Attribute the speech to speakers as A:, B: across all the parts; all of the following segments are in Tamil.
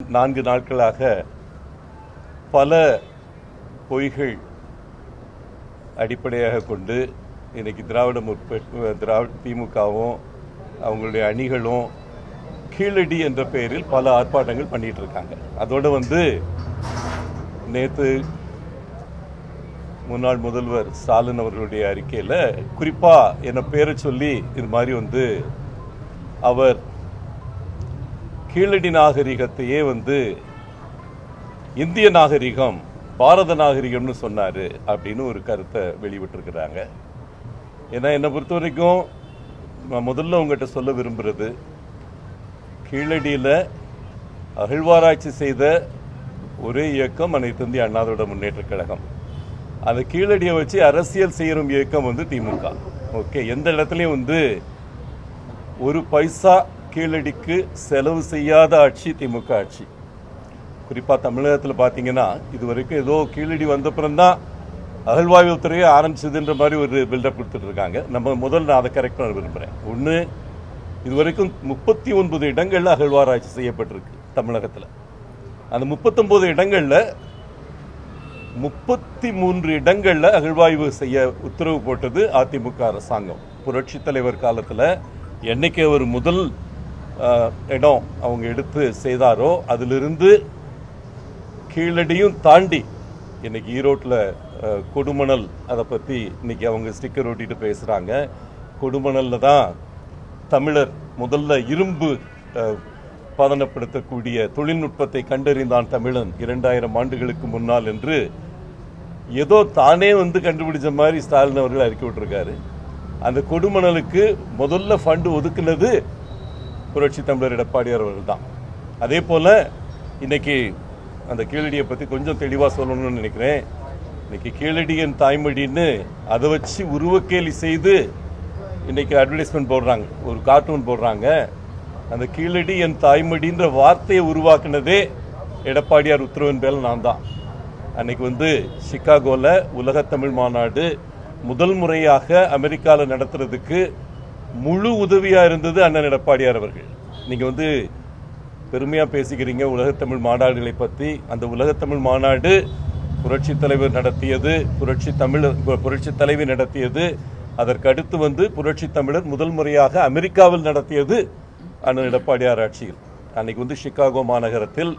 A: 4 நாட்களாக பல பொய்கள் அடிப்படையாக கொண்டு இன்னைக்கு திமுகவும் அவங்களுடைய அணிகளும் கீழடி என்ற பெயரில் பல ஆர்ப்பாட்டங்கள் பண்ணிட்டு இருக்காங்க. அதோடு நேற்று முன்னாள் முதல்வர் ஸ்டாலின் அவர்களுடைய அறிக்கையில் குறிப்பாக என்ன பேரை சொல்லி இது மாதிரி அவர் கீழடி நாகரிகத்தையே இந்திய நாகரிகம் பாரத நாகரிகம்னு சொன்னாரு அப்படின்னு ஒரு கருத்தை வெளிவிட்டிருக்கிறாங்க. ஏன்னா என்னை பொறுத்த வரைக்கும் நான் முதல்ல உங்கள்கிட்ட சொல்ல விரும்புறது, கீழடியில் அகழ்வாராய்ச்சி செய்த ஒரே இயக்கம் அனைத்து இந்திய அண்ணா திராவிட முன்னேற்றக் கழகம். அந்த கீழடியை வச்சு அரசியல் செய்யும் இயக்கம் திமுக. ஓகே, எந்த இடத்துலையும் ஒரு பைசா கீழடிக்கு செலவு செய்யாத ஆட்சி திமுக ஆட்சி. குறிப்பாக தமிழகத்தில் பார்த்தீங்கன்னா இதுவரைக்கும் ஏதோ கீழடி வந்தப்புறம்தான் அகழ்வாய்வு துறையை ஆரம்பிச்சதுன்ற மாதிரி ஒரு பில்டப் கொடுத்துட்டு இருக்காங்க. நான் அதை கரெக்ட் பண்ண விரும்புகிறேன். ஒன்று, இதுவரைக்கும் 39 இடங்களில் அகழ்வாராய்ச்சி செய்யப்பட்டிருக்கு தமிழகத்தில். அந்த 39 இடங்களில் 33 இடங்களில் அகழ்வாய்வு செய்ய உத்தரவு போட்டது அதிமுக அரசாங்கம். புரட்சி தலைவர் காலத்தில் என்னைக்கு அவர் முதல் இடம் அவங்க எடுத்து செய்தாரோ அதிலிருந்து கீழடியும் தாண்டி இன்னைக்கு ஈரோட்டில் கொடுமணல், அதை பற்றி இன்னைக்கு அவங்க ஸ்டிக்கர் ஒட்டிட்டு பேசுகிறாங்க. கொடுமணலில் தான் தமிழர் முதல்ல இரும்பு பதனப்படுத்தக்கூடிய தொழில்நுட்பத்தை கண்டறிந்தான் தமிழன் 2000 ஆண்டுகளுக்கு முன்னால் என்று ஏதோ தானே கண்டுபிடிச்ச மாதிரி ஸ்டாலின் அவர்கள் அறிக்கை விட்டுருக்காரு. அந்த கொடுமணலுக்கு முதல்ல ஃபண்டு ஒதுக்குனது புரட்சி தமிழர் எடப்பாடியார் அவர்கள் தான். அதே போல் இன்னைக்கு அந்த கீழடியை பற்றி கொஞ்சம் தெளிவாக சொல்லணும்னு நினைக்கிறேன். இன்னைக்கு கீழடியின் தாய்மொழின்னு அதை வச்சு உருவக்கேலி செய்து இன்னைக்கு அட்வர்டைஸ்மெண்ட் போடுறாங்க, ஒரு கார்ட்டூன் போடுறாங்க. அந்த கீழடி என் தாய்மொழின்ற வார்த்தையை உருவாக்குனதே எடப்பாடியார் உத்தரவின் பேரில் நான் தான். அன்னைக்கு சிகாகோவில் உலகத்தமிழ் மாநாடு முதல் முறையாக அமெரிக்காவில் நடத்துறதுக்கு முழு உதவியாக இருந்தது அண்ணன் எடப்பாடியார் அவர்கள். நீங்கள் பெருமையாக பேசிக்கிறீங்க உலகத்தமிழ் மாநாடுகளை பற்றி. அந்த உலகத்தமிழ் மாநாடு புரட்சி தலைவர் நடத்தியது, புரட்சி தலைவி நடத்தியது. அதற்கு அடுத்து புரட்சி தமிழர் முதல் முறையாக அமெரிக்காவில் நடத்தியது அண்ணன் எடப்பாடியார் ஆட்சியில். அன்னைக்கு சிகாகோ மாநகரத்தில்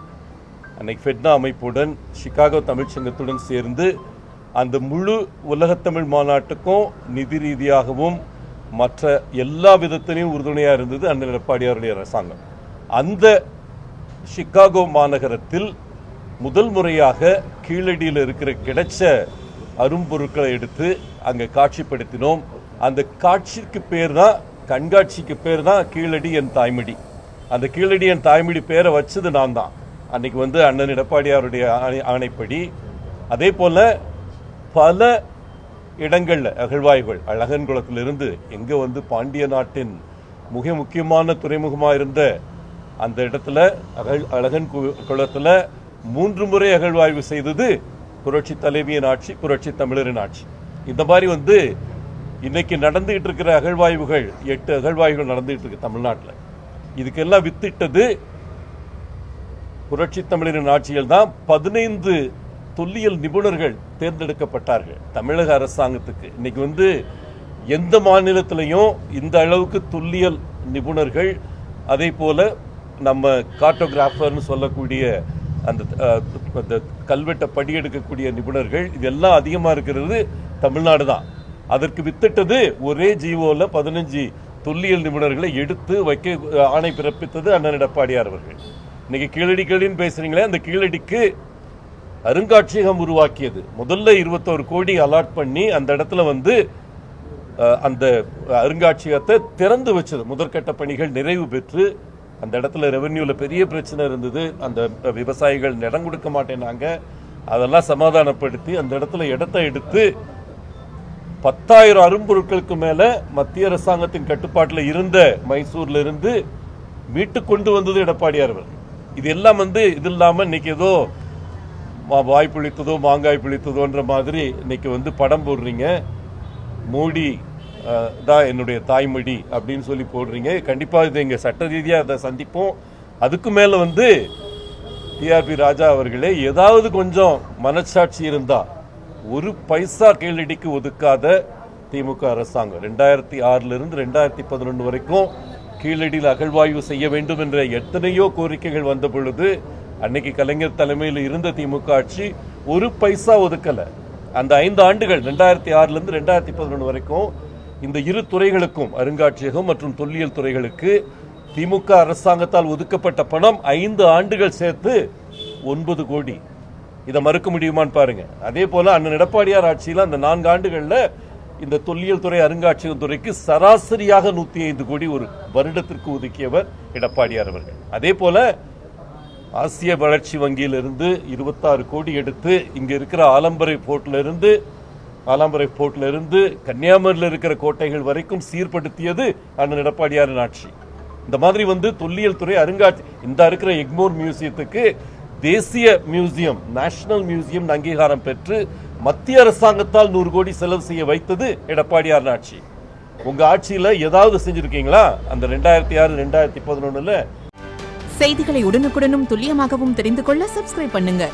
A: அன்னைக்கு ஃபெட்னா அமைப்புடன் சிகாகோ தமிழ்ச்சங்கத்துடன் சேர்ந்து அந்த முழு உலகத்தமிழ் மாநாட்டுக்கும் நிதி ரீதியாகவும் மற்ற எல்லா விதத்திலையும் உறுதுணையாக இருந்தது அண்ணன் எடப்பாடியாருடைய அரசாங்கம். அந்த சிகாகோ மாநகரத்தில் முதல் முறையாக கீழடியில் இருக்கிற கிடைச்ச அரும்பொருட்களை எடுத்து அங்கே காட்சிப்படுத்தினோம். அந்த காட்சிக்கு பேர் தான், கண்காட்சிக்கு பேர் தான் கீழடி என் தாய்மொழி. அந்த கீழடி என் தாய்மொழி பேரை வச்சது நான் தான் அன்னைக்கு அண்ணன் எடப்பாடியாருடைய ஆணைப்படி. அதே போல் பல இடங்களில் அகழ்வாய்வுகள், அழகன்குளத்திலிருந்து எங்கே பாண்டிய நாட்டின் மிக முக்கியமான துறைமுகமாக இருந்த அந்த இடத்துல அழகன் குளத்தில் 3 முறை அகழ்வாய்வு செய்தது புரட்சி தலைவியின் ஆட்சி, புரட்சி தமிழரின் ஆட்சி. இந்த மாதிரி இன்னைக்கு நடந்துகிட்டு இருக்கிற அகழ்வாய்வுகள் 8 அகழ்வாய்வுகள் நடந்துகிட்டு இருக்கு தமிழ்நாட்டில். இதுக்கெல்லாம் வித்திட்டது புரட்சி தமிழரின் ஆட்சியில் தான். 15 தொல்லியல் நிபுணர்கள் தேர்ந்தெடுக்கப்பட்டார்கள் தமிழக அரசாங்கத்துக்கு. இன்னைக்கு எந்த மாநிலத்திலையும் இந்த அளவுக்கு தொல்லியல் நிபுணர்கள், அதே போல நம்ம கார்டோகிராஃபர்னு சொல்லக்கூடிய அந்த கல்வெட்டை படியெடுக்கக்கூடிய நிபுணர்கள், இதெல்லாம் அதிகமாக இருக்கிறது தமிழ்நாடு தான். அதற்கு வித்திட்டது ஒரே ஜீவோல 15 தொல்லியல் நிபுணர்களை எடுத்து வைக்க ஆணை பிறப்பித்தது அண்ணன் எடப்பாடியார் அவர்கள். இன்னைக்கு கீழடின்னு பேசுறீங்களே, அந்த கீழடிக்கு அருங்காட்சியகம் உருவாக்கியது. முதல்ல 21 கோடி அலாட் பண்ணி அந்த இடத்துல அந்த அருங்காட்சியகத்தை திறந்து வச்சது. முதற்கட்ட பணிகள் நிறைவு பெற்று அந்த இடத்துல ரெவென்யூல பெரிய பிரச்சனை இருந்தது. அந்த விவசாயிகள் இடம் கொடுக்க மாட்டேனாங்க. அதெல்லாம் சமாதானப்படுத்தி அந்த இடத்துல இடத்தை எடுத்து 10,000 அரும்பொருட்களுக்கு மேல மத்திய அரசாங்கத்தின் கட்டுப்பாட்டில் இருந்த மைசூர்ல இருந்து மீட்டு கொண்டு வந்தது எடப்பாடியார் அவர்கள். இது எல்லாம் இது இல்லாம இன்னைக்கு ஏதோ வாய் புளித்ததோ மாங்காய் புளித்ததோன்ற மாதிரி இன்னைக்கு படம் போடுறீங்க. மோடி தான் என்னுடைய தாய்மொழி அப்படின்னு சொல்லி போடுறீங்க. கண்டிப்பாக இது எங்கள் சட்ட ரீதியாக அதை சந்திப்போம். அதுக்கு மேலே டிஆர்பி ராஜா அவர்களே, ஏதாவது கொஞ்சம் மனசாட்சி இருந்தா ஒரு பைசா கீழடிக்கு ஒதுக்காத திமுக அரசாங்கம் 2006 இருந்து 2011 வரைக்கும் கீழடியில் அகழ்வாய்வு செய்ய வேண்டும் என்ற எத்தனையோ கோரிக்கைகள் வந்த பொழுது அன்னைக்கு கலைஞர் தலைமையில் இருந்த திமுக ஆட்சி ஒரு பைசா ஒதுக்கல. அந்த 5 ஆண்டுகள் 2006 இருந்து 2011 வரைக்கும் இந்த இரு துறைகளுக்கும், அருங்காட்சியகம் மற்றும் தொல்லியல் துறைகளுக்கு திமுக அரசாங்கத்தால் ஒதுக்கப்பட்ட பணம் 5 ஆண்டுகள் சேர்த்து 9 கோடி. இதை மறுக்க முடியுமான்னு பாருங்க. அதே போல அண்ணன் எடப்பாடியார் ஆட்சியில் அந்த 4 ஆண்டுகள்ல இந்த தொல்லியல் துறை, அருங்காட்சியகம் துறைக்கு சராசரியாக 105 கோடி ஒரு வருடத்திற்கு ஒதுக்கியவர் எடப்பாடியார் அவர்கள். அதே போல ஆசிய வளர்ச்சி வங்கியிலிருந்து 26 கோடி எடுத்து இங்க இருக்கிற ஆலம்பரை போர்ட்ல இருந்து கன்னியாகுமரியில் இருக்கிற கோட்டைகள் வரைக்கும் சீர்படுத்தியது அண்ணன் எடப்பாடியாரின் ஆட்சி. இந்த மாதிரி தொல்லியல் துறை, அருங்காட்சி, இந்த இருக்கிற எக்மோர் மியூசியத்துக்கு தேசிய மியூசியம், நேஷனல் மியூசியம் அங்கீகாரம் பெற்று மத்திய அரசாங்கத்தால் 100 கோடி செலவு செய்ய வைத்தது எடப்பாடியார் ஆட்சி. உங்க ஆட்சியில ஏதாவது செஞ்சிருக்கீங்களா அந்த 2006, 2011?
B: செய்திகளை உடனுக்குடனும் துல்லியமாகவும் தெரிந்து கொள்ள சப்ஸ்கிரைப் பண்ணுங்க.